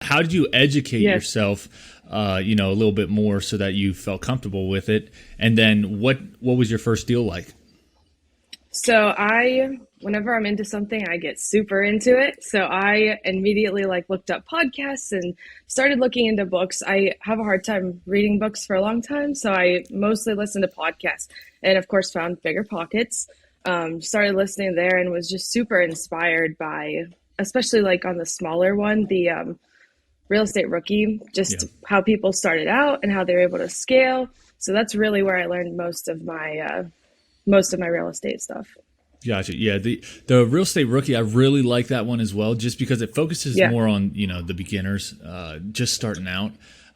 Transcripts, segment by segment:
How did you educate Yes. yourself, a little bit more so that you felt comfortable with it? And then what was your first deal like? So whenever I'm into something, I get super into it. So I immediately looked up podcasts and started looking into books. I have a hard time reading books for a long time, so I mostly listen to podcasts. And of course, found Bigger Pockets. Started listening there and was just super inspired by, especially on the smaller one, the Real Estate Rookie, just Yeah. how people started out and how they were able to scale. So that's really where I learned most of my real estate stuff. Gotcha. Yeah, the Real Estate Rookie, I really like that one as well, just because it focuses Yeah. more on the beginners, just starting out.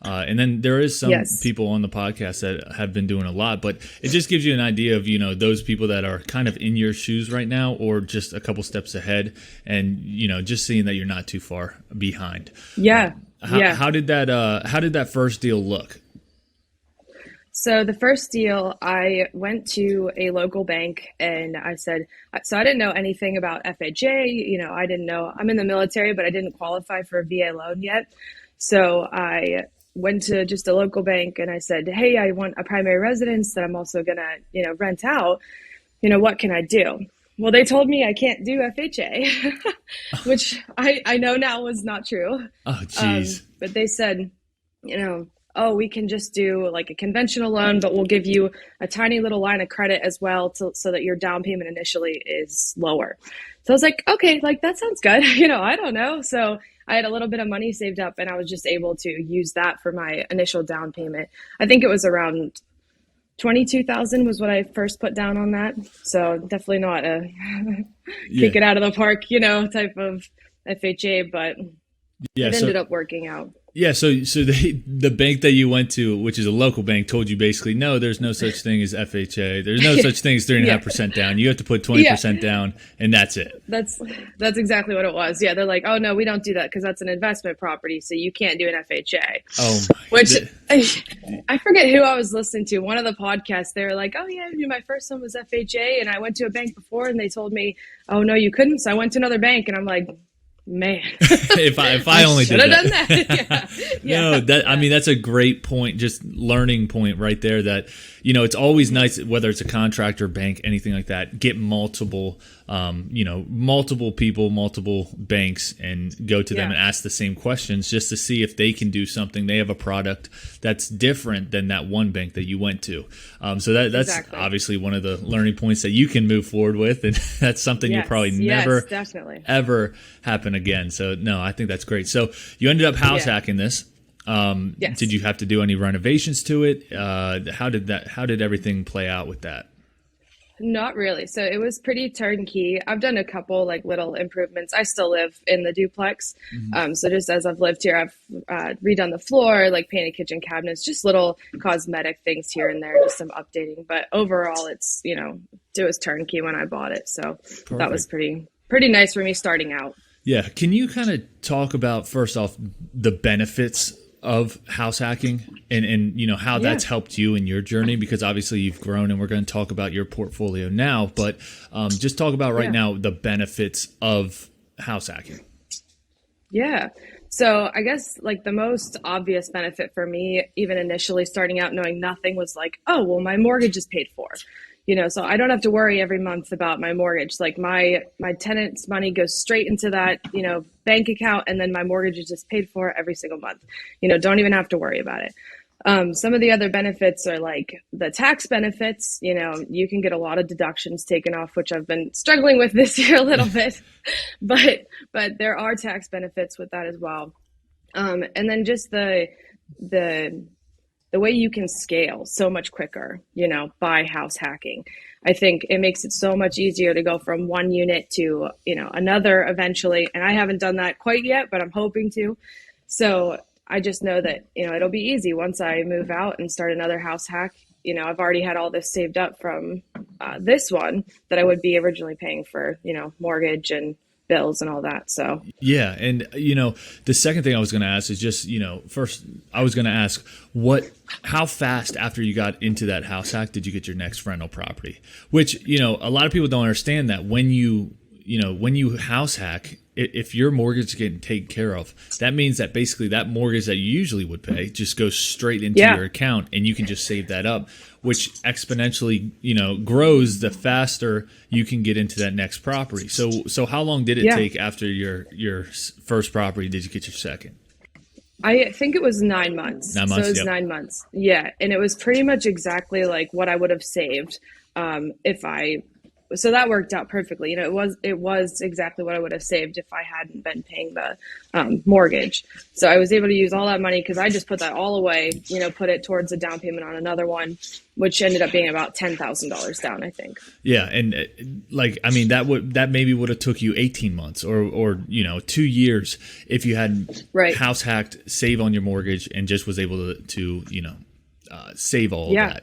And then there is some Yes. people on the podcast that have been doing a lot, but it just gives you an idea of those people that are kind of in your shoes right now, or just a couple steps ahead, and just seeing that you're not too far behind. Yeah. Yeah. How did that first deal look? So the first deal, I went to a local bank and I said, so I didn't know anything about FHA. I didn't know, I'm in the military, but I didn't qualify for a VA loan yet. So I went to just a local bank and I said, hey, I want a primary residence that I'm also going to, rent out. What can I do? Well, they told me I can't do FHA, which I know now was not true. Oh, geez. But they said, oh, we can just do a conventional loan, but we'll give you a tiny little line of credit as well so that your down payment initially is lower. So I was like, okay, that sounds good. I don't know. So I had a little bit of money saved up and I was just able to use that for my initial down payment. I think it was around 22,000 was what I first put down on that. So definitely not a kick it out of the park, type of FHA, but it ended up working out. Yeah, so the bank that you went to, which is a local bank, told you basically, no, there's no such thing as FHA. There's no such thing as 3.5% down. You have to put 20% down, and that's it. That's exactly what it was. Yeah, they're like, oh no, we don't do that because that's an investment property, so you can't do an FHA. Oh, which I forget who I was listening to. One of the podcasts, they were like, oh yeah, my first one was FHA, and I went to a bank before, and they told me, oh no, you couldn't. So I went to another bank, and I'm like, man, if I only did done that. No, that's a great point, just learning point right there, that it's always nice, whether it's a contractor, bank, anything like that, get multiple people, multiple banks, and go to them and ask the same questions just to see if they can do something. They have a product that's different than that one bank that you went to. So that's exactly. Obviously one of the learning points that you can move forward with, and that's something you'll probably never definitely ever happen again. So no, I think that's great. So you ended up house hacking this. Yes. Did you have to do any renovations to it? How did everything play out with that? Not really. So it was pretty turnkey. I've done a couple little improvements. I still live in the duplex. Mm-hmm. So just as I've lived here, I've redone the floor, painted kitchen cabinets, just little cosmetic things here and there, just some updating. But overall, it was turnkey when I bought it. So Perfect. That was pretty nice for me starting out. Yeah. Can you kind of talk about, first off, the benefits of house hacking and how that's helped you in your journey? Because obviously you've grown, and we're going to talk about your portfolio now, but just talk about right now the benefits of house hacking. Yeah. So I guess the most obvious benefit for me, even initially starting out knowing nothing, was oh, well, my mortgage is paid for. So I don't have to worry every month about my mortgage. My tenant's money goes straight into that, bank account, and then my mortgage is just paid for every single month. Don't even have to worry about it. Some of the other benefits are the tax benefits. You can get a lot of deductions taken off, which I've been struggling with this year a little bit, but there are tax benefits with that as well. And then just the way you can scale so much quicker, by house hacking. I think it makes it so much easier to go from one unit to, another eventually. And I haven't done that quite yet, but I'm hoping to. So I just know that, it'll be easy once I move out and start another house hack. I've already had all this saved up from this one that I would be originally paying for, mortgage and bills and all that. So yeah. And the second thing I was going to ask is just, first I was going to ask how fast after you got into that house hack did you get your next rental property? Which, a lot of people don't understand that when you house hack, if your mortgage is getting taken care of, that means that basically that mortgage that you usually would pay just goes straight into your account, and you can just save that up, which exponentially, grows the faster you can get into that next property. So how long did it take after your first property did you get your second? I think it was 9 months. 9 months. So it was 9 months. Yeah. And it was pretty much exactly like what I would have saved so that worked out perfectly. It was exactly what I would have saved if I hadn't been paying the mortgage. So I was able to use all that money because I just put that all away, put it towards a down payment on another one, which ended up being about $10,000 down, I think. Yeah. And that maybe would have took you 18 months or 2 years if you had house hacked, save on your mortgage, and just was able to save all of that.